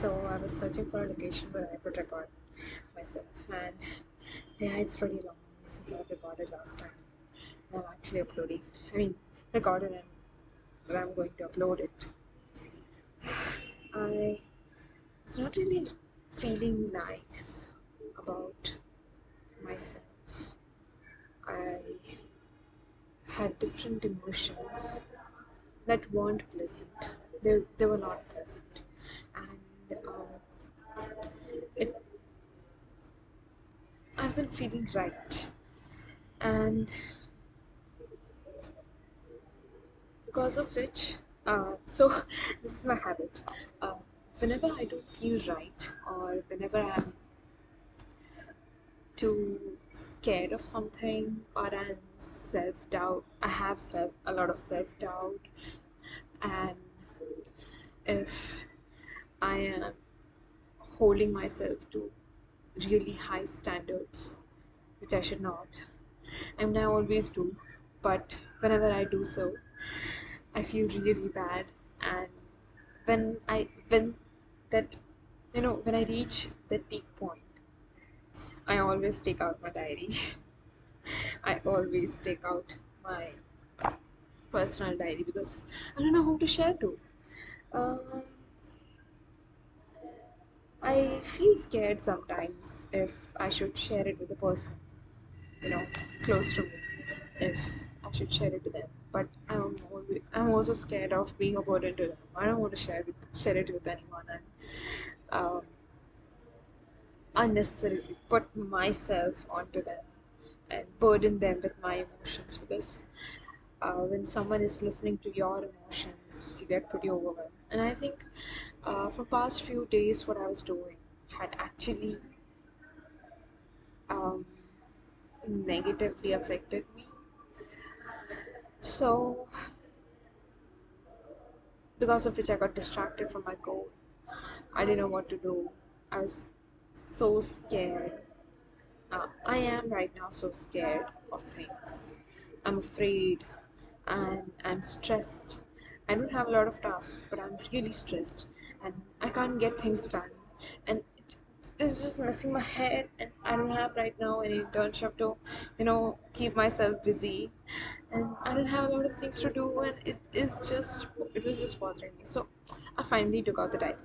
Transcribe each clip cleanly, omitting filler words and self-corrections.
So I was searching for a location where I could record myself, and yeah, it's pretty long since I've recorded last time. And I'm actually uploading. I mean, recorded and I'm going to upload it. I was not really feeling nice about myself. I had different emotions that weren't pleasant. They were not pleasant, and it I wasn't feeling right. And because of which, so this is my habit. Uh, Whenever I don't feel right, or whenever I'm too scared of something, or I'm self doubt, I have a lot of self doubt, and if I am holding myself to really high standards, which I should not. I mean, I always do, but whenever I do so, I feel really bad. And when that when I reach that peak point, I always take out my diary. I always take out my personal diary because I don't know who to share to. Um, I feel scared sometimes if I should share it with a person, you know, close to me, if I should share it to them. But I'm also scared of being a burden to them. I don't want to share it with anyone and um, unnecessarily put myself onto them and burden them with my emotions because when someone is listening to your emotions, you get pretty overwhelmed. And I think for past few days, what I was doing had actually um, negatively affected me. So because of which I got distracted from my goal. I didn't know what to do. I was so scared. I am right now so scared of things. I'm afraid and I'm stressed. I don't have a lot of tasks, but I'm really stressed and I can't get things done. And it's just messing my head. And I don't have right now any internship to, keep myself busy. And I don't have a lot of things to do. And it was just bothering me. So I finally took out the diary.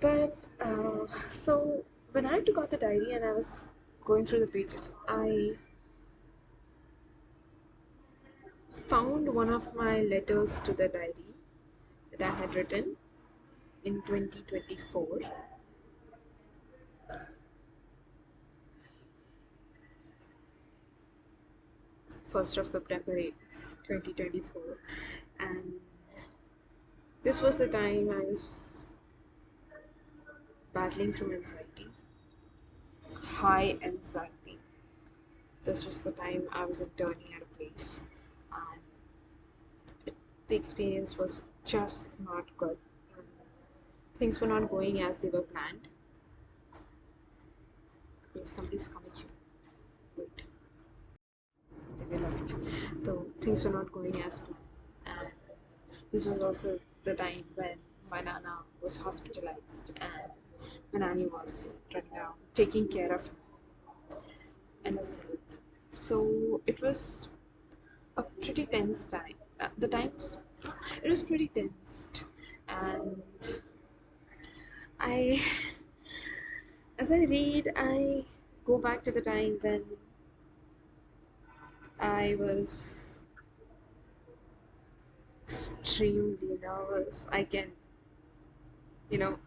But so when I took out the diary and I was going through the pages, I found one of my letters to the diary that I had written in 2024, 1st of September 2024. And this was the time I was battling through anxiety, high anxiety. This was the time I was interning at a place, and the experience was just not good. Things were not going as they were planned. Yes, somebody's coming here. Wait, they left. So things were not going as planned. And this was also the time when my nana was hospitalized and my nanny was running around taking care of him and his health. So it was a pretty tense time. The times it was pretty tense, and I, as I read, I go back to the time when I was extremely nervous. I can, you know,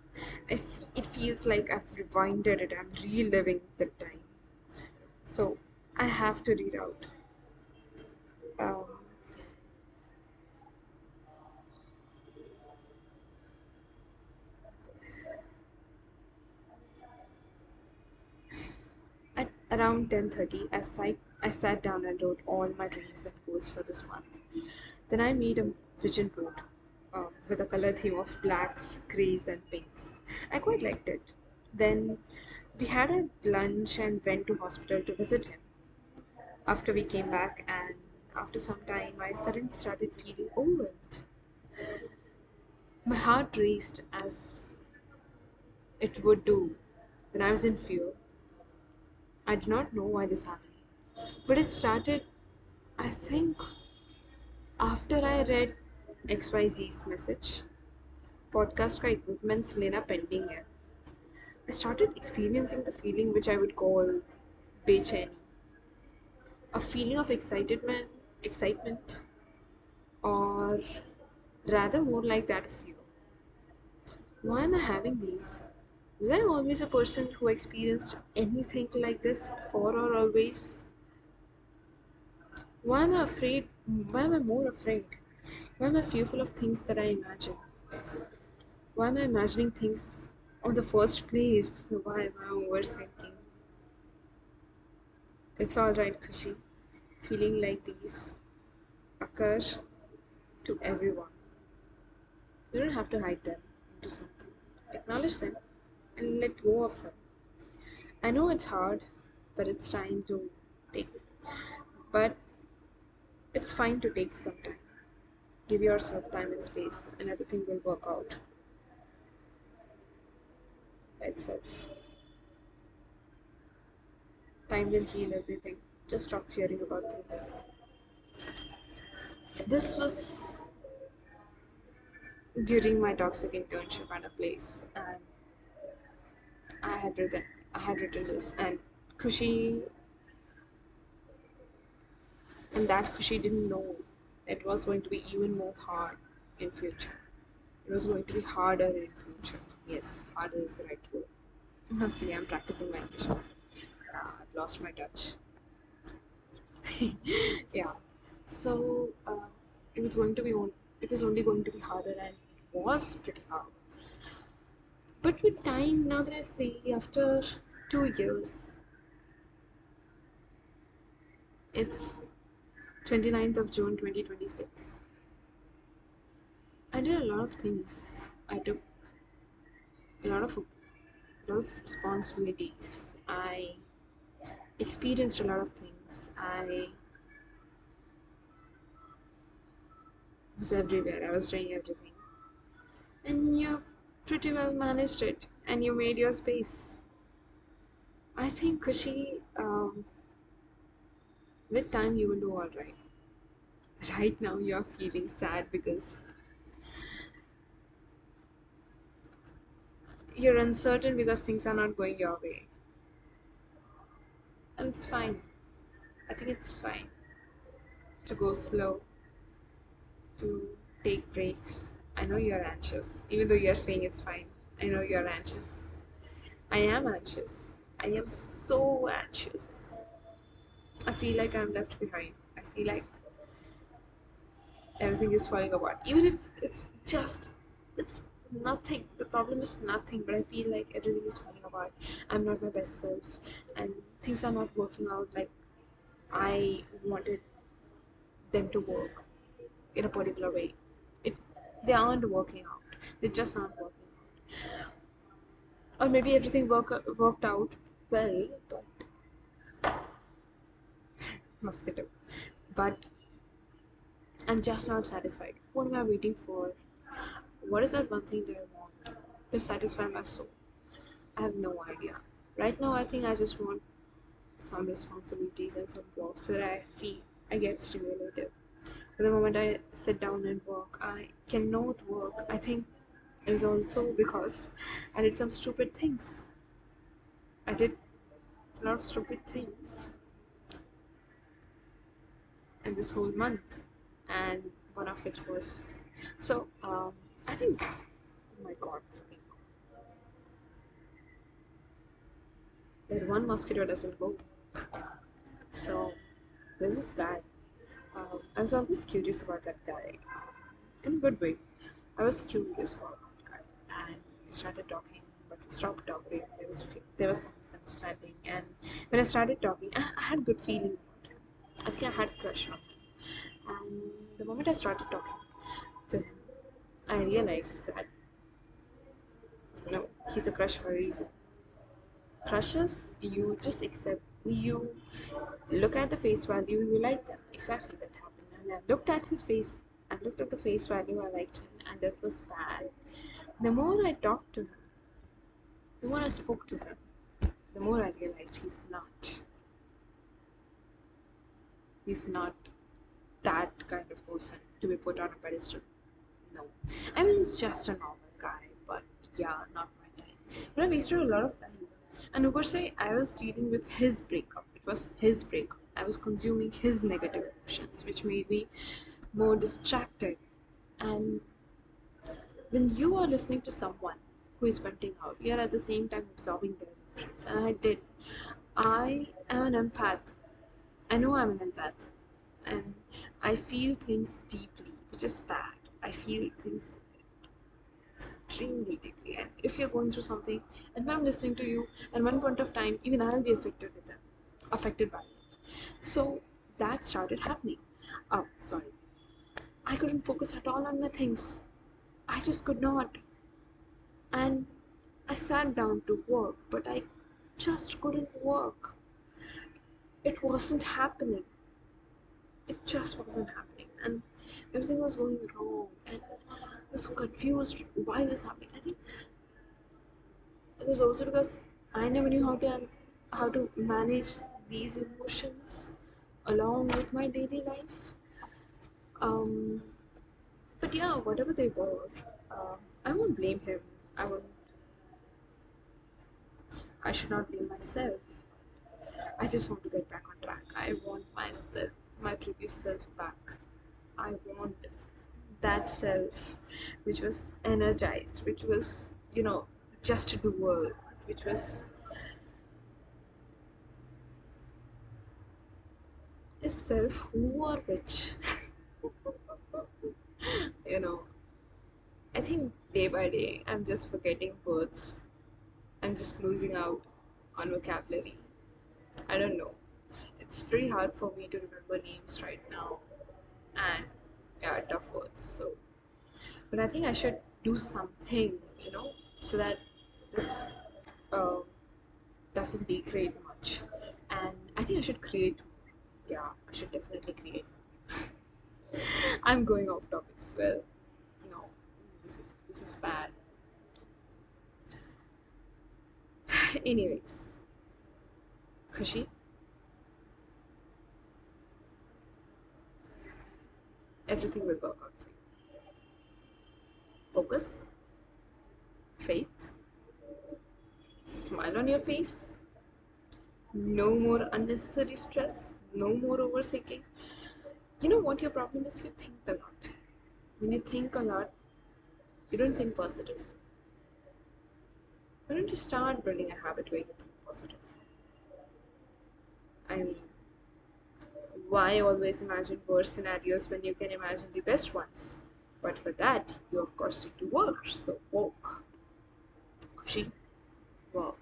it feels like I've rewinded it. I'm reliving the time. So I have to read out. Um, at around 10:30, I sat down and wrote all my dreams and goals for this month. Then I made a vision board with a color theme of blacks, greys, and pinks. I quite liked it. Then we had a lunch and went to hospital to visit him. After we came back, and after some time, I suddenly started feeling overwhelmed. My heart raced as it would do when I was in fear. I did not know why this happened. But it started, I think, after I read XYZ's message. Podcast का equipments लेना pending है. I started experiencing the feeling which I would call बेचैनी, a feeling of excitement, or rather more like that of fear. Why am I having these? Was I always a person who experienced anything like this before or always? Why am I afraid? Why am I more afraid? Why am I fearful of things that I imagine? Why am I imagining things on the first place? Why am I overthinking? It's alright, Kushi. Feeling like these occur to everyone. You don't have to hide them into something. Acknowledge them and let go of them. I know it's hard, but it's time to take it. But it's fine to take some time. Give yourself time and space, and everything will work out by itself. Time will heal everything. Just stop fearing about things. This was during my toxic internship at a place, and I had written I had written this, and Kushi and that Kushi didn't know it was going to be even more hard in future. It was going to be harder in future. Yes, harder is the right word. Now see, I'm practicing my English also. I've lost my touch. Yeah. So it was going to be it was only going to be harder, and it was pretty hard. But with time, now that I see, after 2 years, it's 29th of June 2026. I did a lot of things. I took a lot of responsibilities. I experienced a lot of things. I was everywhere. I was doing everything. And you pretty well managed it. And you made your space. I think, Kushi, with time you will do alright. Right now you're feeling sad because you're uncertain because things are not going your way. And it's fine. I think it's fine to go slow, to take breaks. I know you're anxious, even though you're saying it's fine. I know you're anxious. I am anxious. I am so anxious. I feel like I'm left behind. I feel like everything is falling apart. Even if it's nothing. The problem is nothing, but I feel like everything is falling apart. I'm not my best self, and things are not working out like I wanted them to work in a particular way. It they aren't working out. They just aren't working out. Or maybe everything worked out well, but mosquito. But I'm just not satisfied. What am I waiting for? What is that one thing that I want to satisfy my soul? I have no idea. Right now, I think I just want some responsibilities and some work so that I feel I get stimulated. But the moment I sit down and work, I cannot work. I think it is also because I did some stupid things. I did a lot of stupid things in this whole month, and one of which was so. I think, oh my god, fucking that one mosquito doesn't go. So there's this guy. I was always curious about that guy in a good way. I was curious about that guy, and we started talking, but we stopped talking. There was some misunderstanding, and when I started talking, I had a good feeling about him. I think I had a crush on him, and the moment I started talking to him, I realized that he's a crush for a reason. Crushes, you just accept. You look at the face value, you like them. Exactly that happened. And I looked at his face. I looked at the face value. I liked him, and that was bad. The more I talked to him, The more I spoke to him, the more I realized he's not that kind of person to be put on a pedestal. No. I mean, he's just a normal guy, but yeah, not my type. But I wasted a lot of time. And over say, I was dealing with his breakup. It was his breakup. I was consuming his negative emotions, which made me more distracted. And when you are listening to someone who is venting out, you are at the same time absorbing their emotions. And I did. I am an empath. I know I'm an empath. And I feel things deeply, which is bad. I feel things extremely deeply. And if you're going through something, and when I'm listening to you, at one point of time, even I'll be affected by it. So that started happening. Oh, sorry. I couldn't focus at all on my things. I just could not. And I sat down to work, but I just couldn't work. It wasn't happening. It just wasn't happening. And everything was going wrong. And I was confused. Why is this happening? I think it was also because I never knew how to manage these emotions along with my daily life. Um, but yeah, whatever they were, I won't blame him. I won't. I should not blame myself. I just want to get back on track. I want myself, my previous self back. I want that self, which was energized, which was just a doer, which was a self who or which. you know I think day by day I'm just forgetting words. I'm just losing out on vocabulary. I don't know. It's pretty hard for me to remember names right now, and yeah, tough words. So, but I think I should do something, so that this uh, doesn't degrade much. And I think I should create more. Yeah, I should definitely create. I'm going off topic as well. No, this is bad. Anyways, Khushi, everything will work out for you. Focus, faith, smile on your face, no more unnecessary stress, no more overthinking. You know what your problem is? You think a lot. When you think a lot, you don't think positive. Why don't you start building a habit where you think positive? I mean, why always imagine worse scenarios when you can imagine the best ones? But for that, you of course need to work. So work. She work.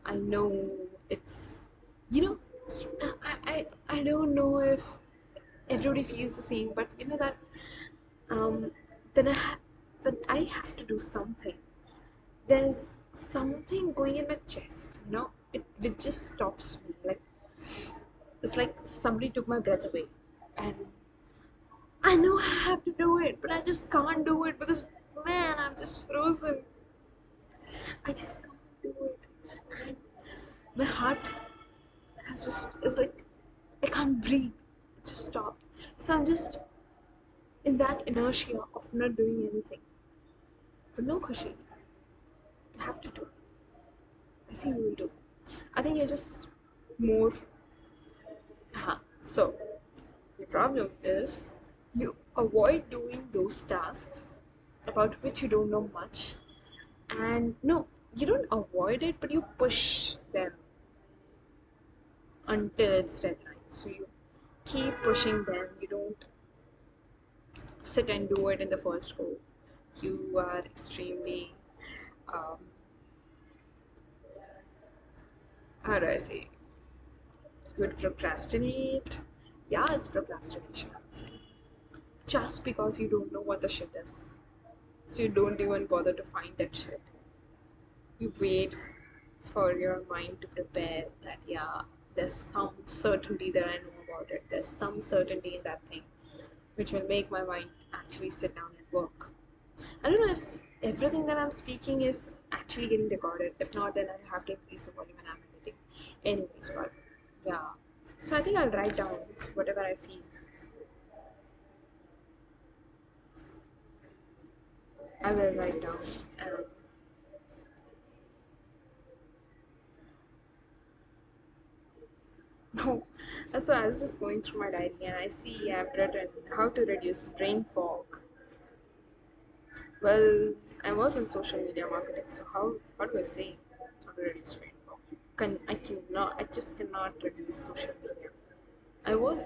I know it's you know I don't know if everybody feels the same, but you know that um then when I have to do something, there's something going in my chest, it just stops me. Like it's like somebody took my breath away, and I know I have to do it, but I just can't do it because man, I'm just frozen. I just can't do it. And my heart has just is like I can't breathe. It just stopped. So I'm just in that inertia of not doing anything. But no, Khushi, you have to do. I think you will do. I think you're just more. So the problem is you avoid doing those tasks about which you don't know much, and no, you don't avoid it, but you push them until its deadline. So you keep pushing them. You don't sit and do it in the first go. You are extremely, um, how do I say, you would procrastinate. Yeah, it's procrastination, I would say. Just because you don't know what the shit is. So you don't even bother to find that shit. You wait for your mind to prepare that, yeah, there's some certainty that I know about it. There's some certainty in that thing which will make my mind actually sit down and work. I don't know if everything that I'm speaking is actually getting recorded. If not, then I'll have to increase the volume and I'm editing. Anyways, but yeah. So I think I'll write down whatever I feel. I will write down. And no, so I was just going through my diary and I see I've written how to reduce brain fog. Well, I was in social media marketing, so how do I say how to reduce brain fog? I just cannot reduce social media.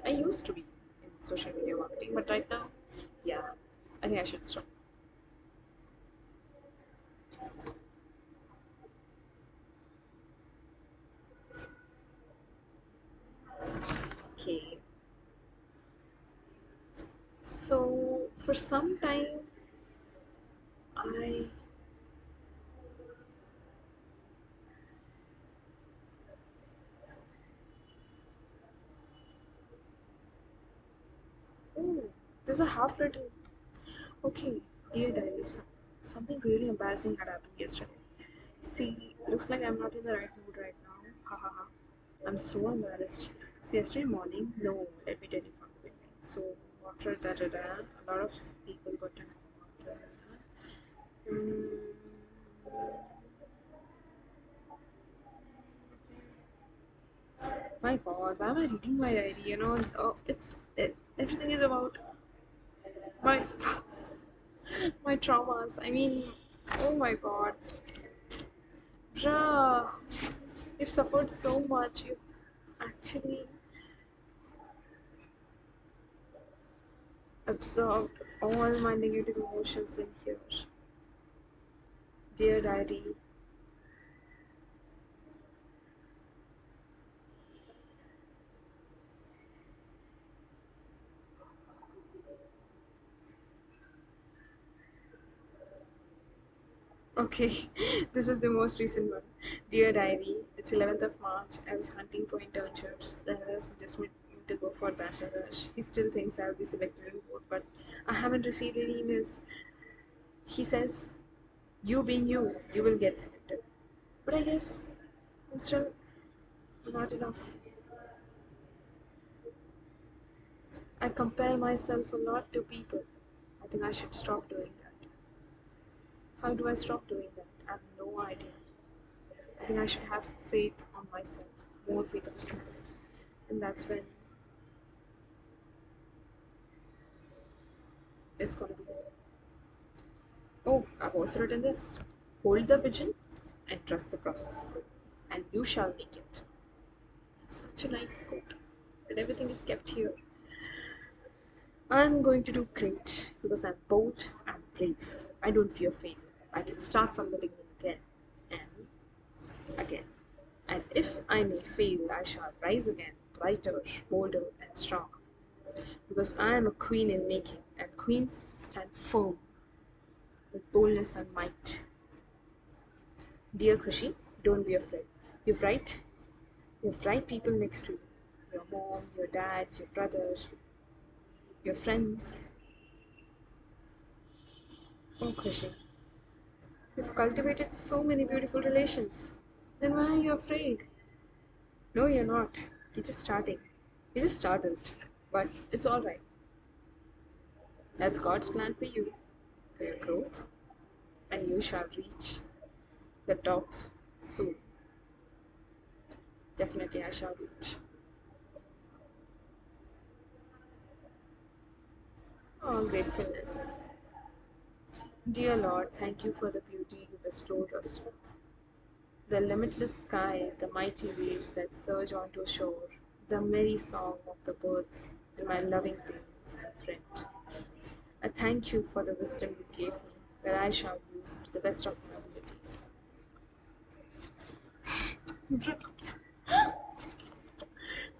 I used to be in social media marketing, but right now, yeah, I think I should stop. Okay, so for some time, I oh, there's a half written. Okay, dear diary, something really embarrassing had happened yesterday. See, looks like I'm not in the right mood right now. Ha ha ha. I'm so embarrassed. So yesterday morning, no, let me tell you from the beginning. So after a lot of people got to know about that. My God, why am I reading my diary? Everything is about my my traumas. I mean, oh my God, bruh, you've suffered so much. You've actually absorbed all my negative emotions in here. Dear diary, okay, this is the most recent one. Dear diary, it's 11th of March. I was hunting for internships. The other suggested me to go for bachelor. He still thinks I'll be selected in both, but I haven't received any emails. He says, you being you, you will get selected. But I guess I'm still not enough. I compare myself a lot to people. I think I should stop doing that. How do I stop doing that? I have no idea. I think I should have faith on myself, more faith on myself. And that's when it's gonna be. Oh, I've also written this. Hold the vision and trust the process, and you shall make it. It's such a nice quote. And everything is kept here. I'm going to do great because I'm bold and brave. I don't fear failure. I can start from the beginning again and again. And if I may fail, I shall rise again, brighter, bolder, and stronger. Because I am a queen in making, and queens stand firm with boldness and might. Dear Kushi, don't be afraid. You've right. You've right people next to you. Your mom, your dad, your brother, your friends. Oh, Kushi, you've cultivated so many beautiful relations. Then why are you afraid? No, you're not. You're just starting. You just started. But it's alright. That's God's plan for your growth, and you shall reach the top soon. Definitely, I shall reach. Oh, gratefulness. Dear Lord, thank you for the beauty you bestowed us with. The limitless sky, the mighty waves that surge onto shore, the merry song of the birds, and my loving parents and friend. I thank you for the wisdom you gave me, that I shall use to the best of my abilities.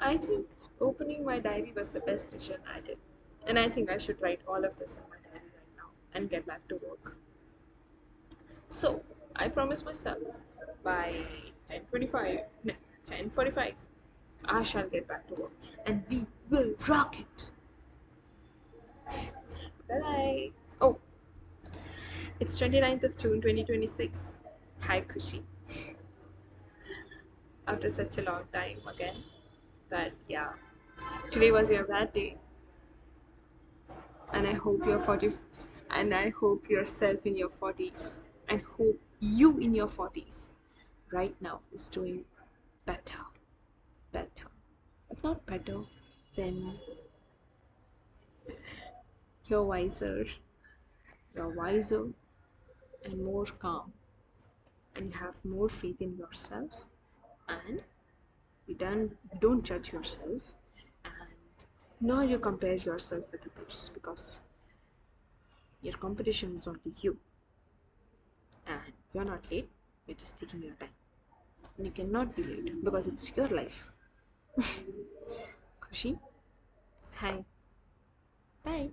I think opening my diary was the best decision I did. And I think I should write all of this in my diary right now and get back to work. So, I promise myself by 10:25, no, 10:45, I shall get back to work and we will rock it. Bye bye. Oh, It's 29th of June 2026. Hi Kushi. After such a long time again. But yeah, today was your bad day, and I hope you're 40, and I hope yourself in your 40s, and hope you in your 40s right now is doing better, better. If not better, then you're wiser and more calm, and you have more faith in yourself, and you don't judge yourself, and nor you compare yourself with others, because your competition is only you, and you're not late, you're just taking your time, and you cannot be late because it's your life. Kushi, hi, bye.